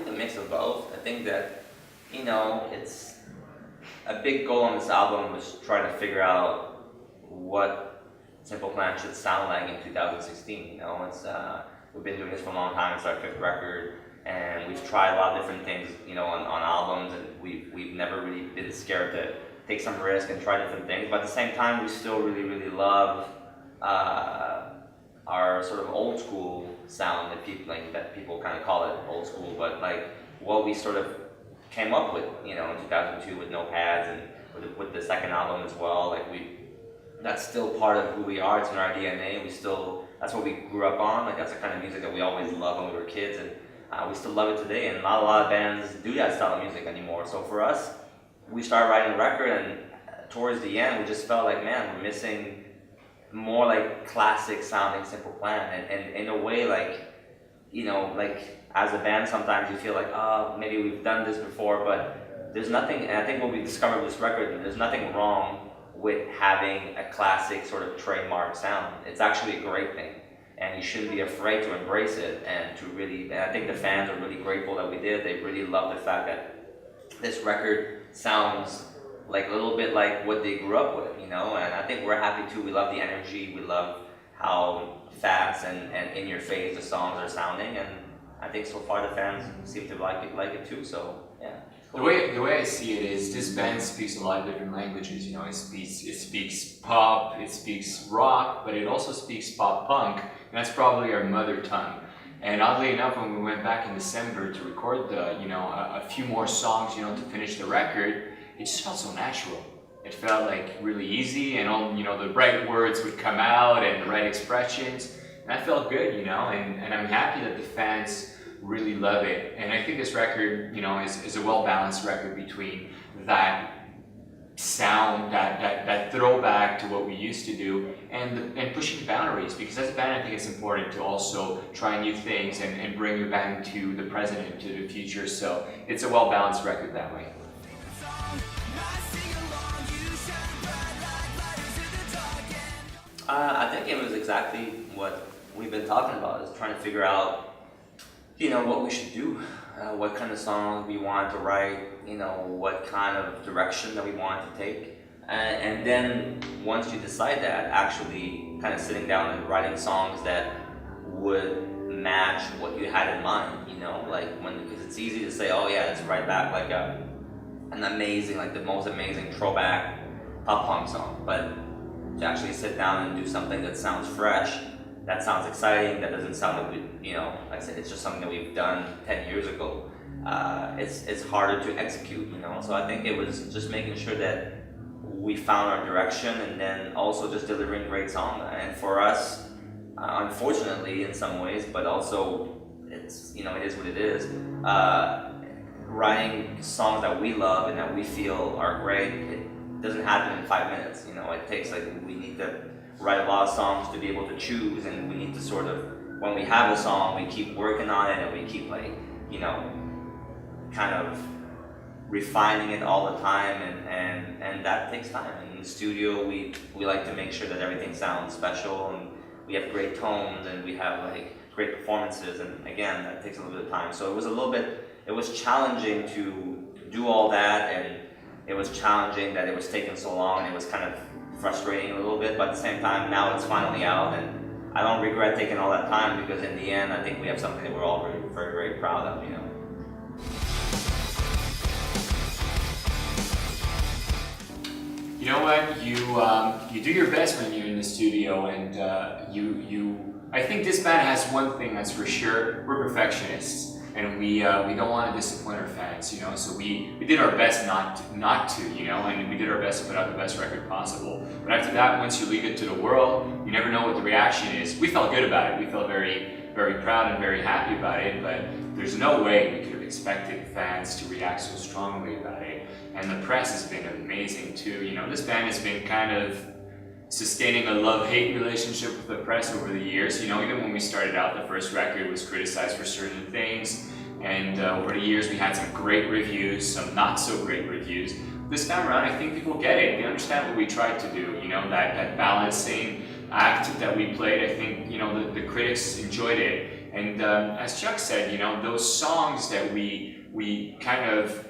think a mix of both. I think that, it's a big goal on this album was trying to figure out what Simple Plan should sound like in 2016. It's we've been doing this for a long time. It's our fifth record, and we've tried a lot of different things, on albums, and we've never really been scared to take some risk and try different things. But at the same time, we still really, really love our sort of old school sound that people kind of call it old school, but like what we sort of came up with, in 2002 with No Pads and with the second album as well. Like that's still part of who we are. It's in our DNA. That's what we grew up on. Like that's the kind of music that we always loved when we were kids, and we still love it today. And not a lot of bands do that style of music anymore. So for us, we started writing a record, and towards the end, we just felt like, man, we're missing more like classic sounding Simple Plan, and in a way, like as a band, sometimes you feel like, oh, maybe we've done this before, but there's nothing. And I think what we discovered with this record, there's nothing wrong with having a classic sort of trademark sound. It's actually a great thing, and you shouldn't be afraid to embrace it and to really. And I think the fans are really grateful that we did. They really love the fact that this record sounds like a little bit like what they grew up with, and I think we're happy too. We love the energy, we love how fast and in your face the songs are sounding, and I think so far the fans seem to like it too, so yeah. The way I see it is this band speaks a lot of different languages, it speaks pop, it speaks rock, but it also speaks pop punk, and that's probably our mother tongue. And oddly enough, when we went back in December to record a few more songs, to finish the record, it just felt so natural. It felt like really easy, and all the right words would come out and the right expressions, and that felt good, and I'm happy that the fans really love it. And I think this record, is a well-balanced record between that sound, that throwback to what we used to do, and pushing boundaries, because as a band I think it's important to also try new things and bring your band to the present and to the future, so it's a well-balanced record that way. I think it was exactly what we've been talking about, is trying to figure out, what we should do, what kind of songs we wanted to write, what kind of direction that we wanted to take. And then once you decide that, actually kind of sitting down and writing songs that would match what you had in mind, because it's easy to say, oh yeah, let's write back like an amazing, like the most amazing throwback pop punk song, but to actually sit down and do something that sounds fresh, that sounds exciting, that doesn't sound like like I said, it's just something that we've done 10 years ago. It's harder to execute, So I think it was just making sure that we found our direction, and then also just delivering great songs. And for us, unfortunately in some ways, but also it's it is what it is. Writing songs that we love and that we feel are great, it doesn't happen in 5 minutes. It takes we need to write a lot of songs to be able to choose, and we need to sort of, when we have a song, we keep working on it, and we keep kind of refining it all the time, and that takes time. And in the studio, we like to make sure that everything sounds special, and we have great tones, and we have great performances, and again, that takes a little bit of time. So it was challenging to do all that, and it was challenging that it was taking so long, and it was kind of frustrating a little bit, but at the same time, now it's finally out, and I don't regret taking all that time, because in the end, I think we have something that we're all very, very, very proud of, You know what? You do your best when you're in the studio, and I think this band has one thing that's for sure: we're perfectionists, and we don't want to disappoint our fans, So we did our best not to, and we did our best to put out the best record possible. But after that, once you leave it to the world, you never know what the reaction is. We felt good about it. We felt very, very proud and very happy about it. But there's no way we could have expected fans to react so strongly about it. And the press has been amazing too. This band has been kind of sustaining a love-hate relationship with the press over the years. Even when we started out, the first record was criticized for certain things, and over the years we had some great reviews, some not so great reviews. This time around, I think people get it. They understand what we tried to do, that balancing act that we played. I think, the critics enjoyed it, And as Chuck said, you know, those songs that we kind of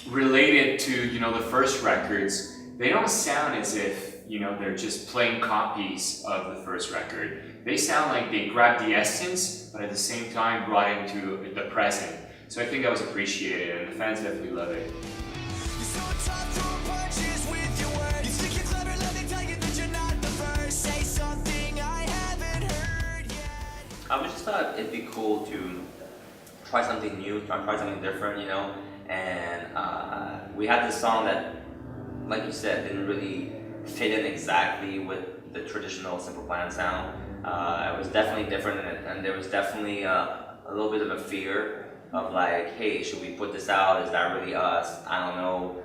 related to, you know, the first records, they don't sound as if, you know, they're just plain copies of the first record. They sound like they grabbed the essence, but at the same time brought it into the present. So I think that was appreciated, and the fans definitely love it. I would just thought it'd be cool to try something new, try something different, you know. And we had this song that, like you said, didn't really fit in exactly with the traditional Simple Plan sound. It was definitely different, and there was definitely a little bit of a fear of like, hey, should we put this out? Is that really us? I don't know.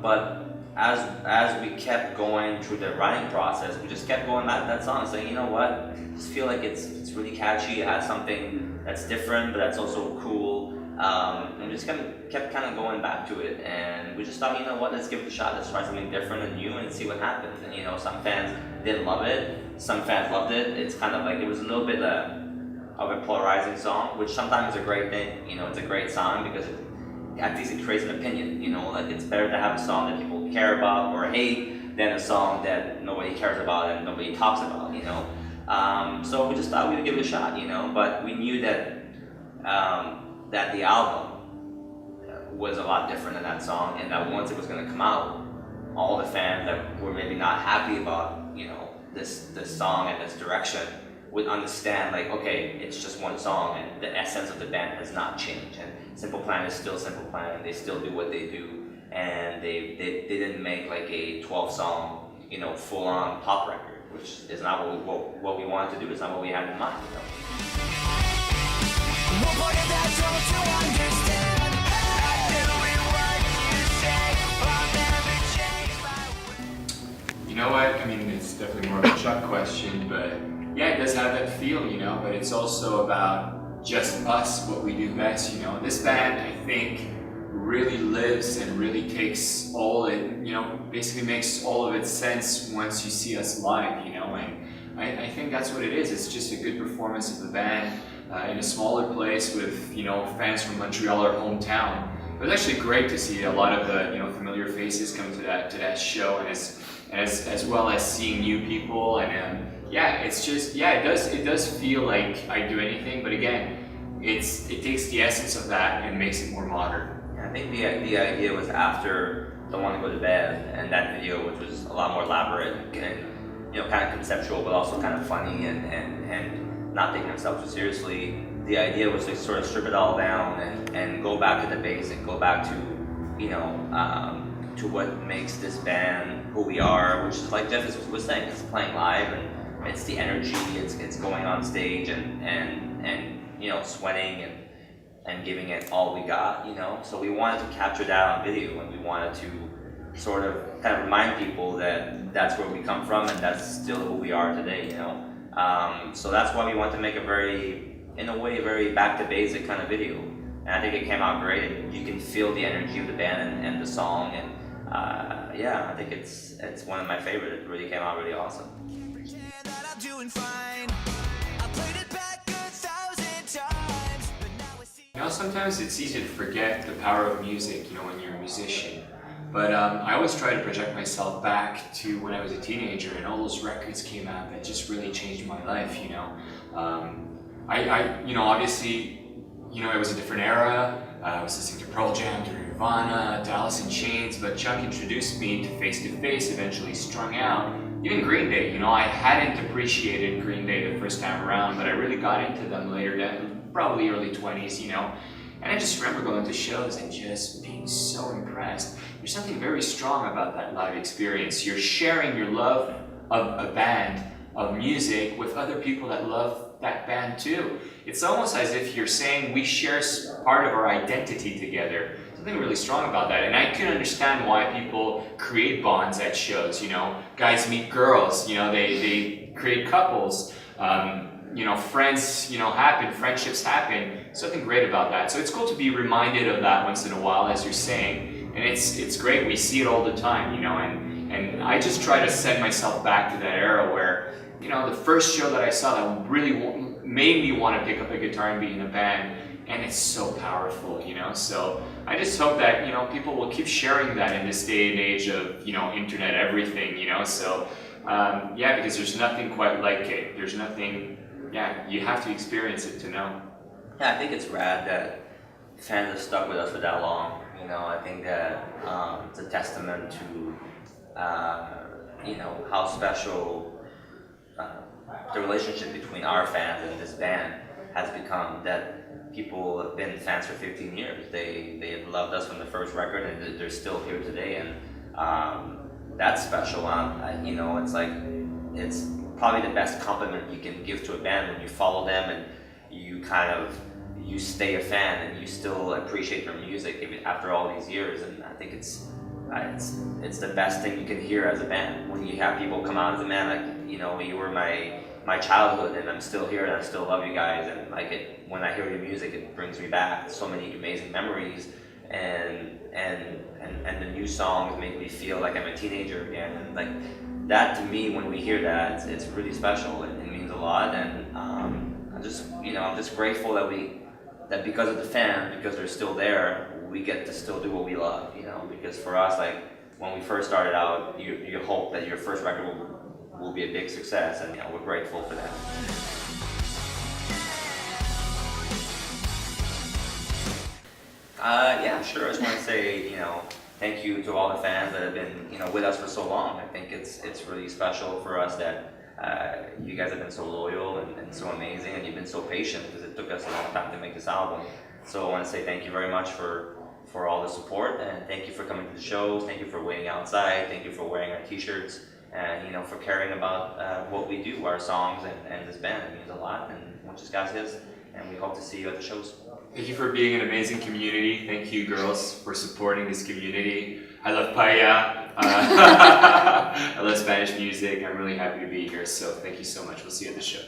But as we kept going through the writing process, we just kept going back to that song, saying, you know what, I just feel like it's really catchy. It has something that's different, but that's also cool. And we just kept kind of going back to it, and we just thought, you know what, let's give it a shot. Let's try something different and new and see what happens. And you know, some fans didn't love it, some fans loved it. It's kind of like, it was a little bit of a polarizing song, which sometimes is a great thing. You know, it's a great song because at least it creates an opinion. You know, like it's better to have a song that people care about or hate than a song that nobody cares about and nobody talks about. You know, so we just thought we would give it a shot. You know, but we knew that that the album was a lot different than that song, and that once it was going to come out, all the fans that were maybe not happy about, you know, this song and this direction would understand, like, okay, it's just one song and the essence of the band has not changed, and Simple Plan is still Simple Plan, and they still do what they do, and they didn't make like a 12-song, you know, full-on pop record, which is not what we wanted to do. It's not what we had in mind, you know. You know what? I mean, it's definitely more of a Chuck question, but yeah, it does have that feel, you know, but it's also about just us, what we do best, you know. This band, I think, really lives and really takes all it, you know, basically makes all of its sense once you see us live, you know, and I think that's what it is. It's just a good performance of the band in a smaller place with, you know, fans from Montreal, our hometown. It was actually great to see a lot of the, you know, familiar faces come to that show, and as well as seeing new people, and yeah, it's just, yeah, it does feel like I Do Anything, but again, it takes the essence of that and makes it more modern. I think the idea was after Don't Want to Go to Bed, and that video, which was a lot more elaborate and, you know, kind of conceptual, but also kind of funny and not taking themselves too seriously. The idea was to sort of strip it all down and go back to the basic, go back to, you know, to what makes this band who we are, which is, like Jeff was saying, it's playing live, and it's the energy, it's going on stage and you know, sweating and giving it all we got, you know. So we wanted to capture that on video, and we wanted to sort of kind of remind people that that's where we come from, and that's still who we are today, you know. So that's why we wanted to make a very, in a way, very back to basic kind of video. And I think it came out great. You can feel the energy of the band and the song, and yeah, I think it's one of my favorites. It really came out really awesome. You know, sometimes it's easy to forget the power of music, you know, when you're a musician. But I always try to project myself back to when I was a teenager, and all those records came out that just really changed my life, you know. You know, obviously, you know, it was a different era. I was listening to Pearl Jam, to Nirvana, to Alice in Chains, but Chuck introduced me to Face, eventually Strung Out, even Green Day. You know, I hadn't appreciated Green Day the first time around, but I really got into them later, probably early 20s, you know. And I just remember going to shows and just being so impressed. There's something very strong about that live experience. You're sharing your love of a band, of music, with other people that love that band too. It's almost as if you're saying we share part of our identity together. Something really strong about that. And I can understand why people create bonds at shows, you know. Guys meet girls, you know, they create couples. You know, friends, you know, friendships happen. Something great about that. So it's cool to be reminded of that once in a while, as you're saying. And it's great. We see it all the time, you know, and I just try to send myself back to that era where, you know, the first show that I saw that really made me want to pick up a guitar and be in a band, and it's so powerful, you know. So I just hope that, you know, people will keep sharing that in this day and age of, you know, internet everything, you know. So yeah, because there's nothing quite like it. There's nothing, yeah, you have to experience it to know. Yeah, I think it's rad that fans have stuck with us for that long. You know, I think that it's a testament to you know, how special the relationship between our fans and this band has become. That people have been fans for 15 years. They have loved us from the first record, and they're still here today, and that's special. You know, it's like, it's probably the best compliment you can give to a band when you follow them and you stay a fan and you still appreciate their music even after all these years. And I think it's the best thing you can hear as a band, when you have people come out as a band, like, you know, you were my childhood and I'm still here and I still love you guys, and like, when I hear your music, it brings me back so many amazing memories, and the new songs make me feel like I'm a teenager again, and like, that to me, when we hear that, it's really special. It means a lot, and I'm just grateful that because of the fans, because they're still there, we get to still do what we love, you know. Because for us, like, when we first started out, you hope that your first record will be a big success, and, you know, we're grateful for that. Yeah, sure. I just want to say, you know, thank you to all the fans that have been, you know, with us for so long. I think it's really special for us that you guys have been so loyal and so amazing, and you've been so patient, because it took us a long time to make this album. So I want to say thank you very much for all the support, and thank you for coming to the shows. Thank you for waiting outside. Thank you for wearing our t-shirts, and, you know, for caring about what we do, our songs, and this band. It means a lot, and muchas gracias, and we hope to see you at the shows. Thank you for being an amazing community. Thank you, girls, for supporting this community. I love paella. I love Spanish music. I'm really happy to be here, so thank you so much. We'll see you at the show.